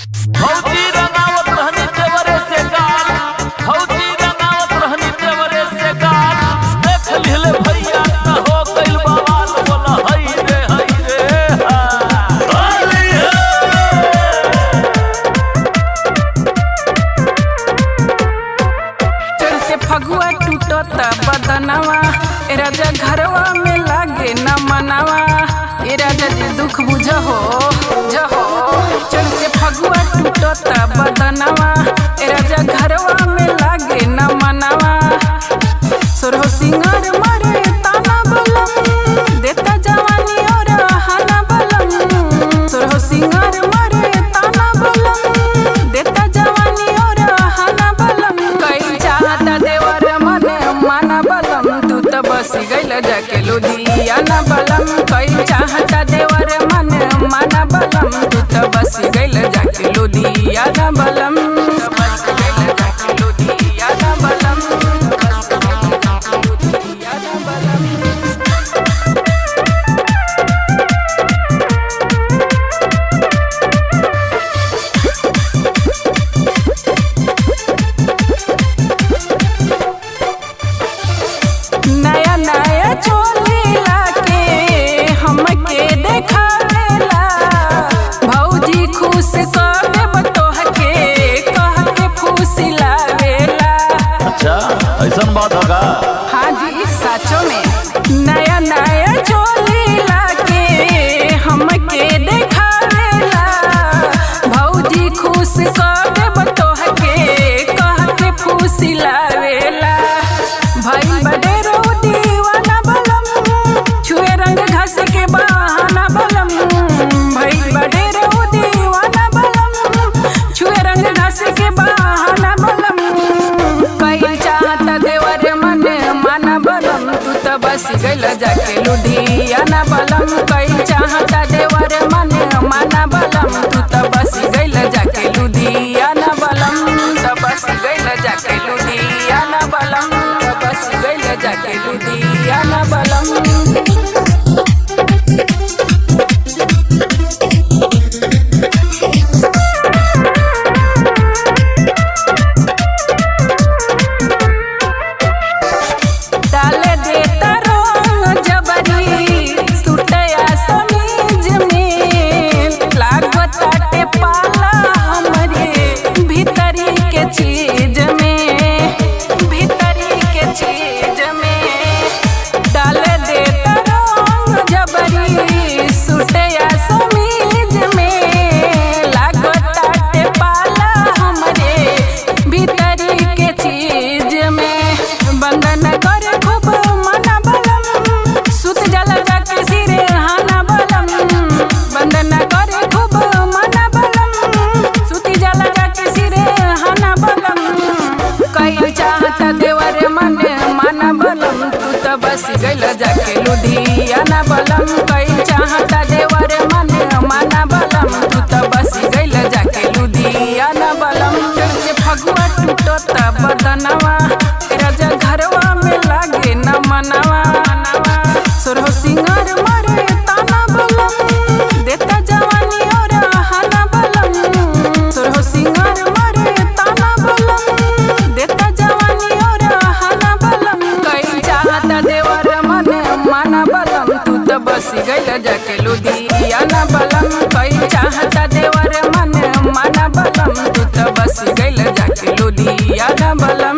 भौजी रंगावत रहनी देवरे से गाल, भौजी रंगावत रहनी देवरे से गाल। देख लिहले भैया न हो गइल बवाल, बोला हई रे चढ़ते फगुआ टूटता बदनवा, ए राजा घरवा में लागे न मनावा। ए राजा जी दुख बुझहो जहो, चढ़ते फगुआ टूटता बदनवा, ए राजा घरवा में लागे न मनावा। सोरहो सिंगार मारे ताना बलम, देता जवानी और हाना बलम। सोरहो सिंगार मारे ताना बलम, देता जवानी और हाना बलम। कई चाहता देवर मन माना बलम, तू तो बस गइल जाके लुधियाना बलम। कई चाहता देवर मन माना बलम, तू तो बस गइल जाके लुधियाना बलम। बस गइल जाके लुधियाना बलम, बस गइल जाके लुधियाना बलम। नया नया चोली लाके हमके देखावेला, भौजी खुश कर देब तोहके, कह के फुसिलावेला। अच्छा ऐसन बात होगा। हाँ जी सचो में नया नया चोली लाके हमके देखावेला, भौजी खुश कर देब तोहके, कह के फुसिलावेला। भाई बडेरो दीवाना बलम, छुए रंग घस के बहाना बलम। भाई बडेरो दीवाना बलम, छुए रंग घस के बहाना बलम। कई चाहता देवर मन माना बलम, तू तो बस गइल जाके लुधियाना बलम। कई चाहता देवर मन माना बलम, तू तो बस गइल जाके लुधियाना बलम। तो बस गइल जाके लुधियाना बलम, तो बस गइल जाके लुधियाना बलम। डाले देता रंग जबरी सुटया समीज में, लागताटे पाला हमरे भीतरी के चीज में, भीतरी के चीज में। डाले देता रंग जबरी सुटया समीज में, लागताटे पाला हमरे भीतरी के चीज में। बंधन करे खूब मना बलम, सुत जला जाके सिरे हाना बलम। बंधन करे खूब मना बलम, सुती जला जाके सिरे हाना बलम। कई चाहता देवर मन माना बलम, तू तो बस गइल जाके लुधियाना बलम। कई चाहता देवर मन माना बलम, तू तो बस गइल जाके लुधियाना बलम। चढ़ते फगुआ टूटता बदनवा, राजा घरवा में लागे न मनावा। सोरहो सिंगार मारे ताना बलम, देता जवानी और हाना बलम। सोरहो सिंगार मारे ताना बलम, देता जवानी और हाना बलम। कई चाहता देवर मन माना बलम, तू तो बस गइल जाके लुधियाना बलम। कई चाहता देवर मन माना बलम, तू तो बस गइल जाके लुधियाना बलम।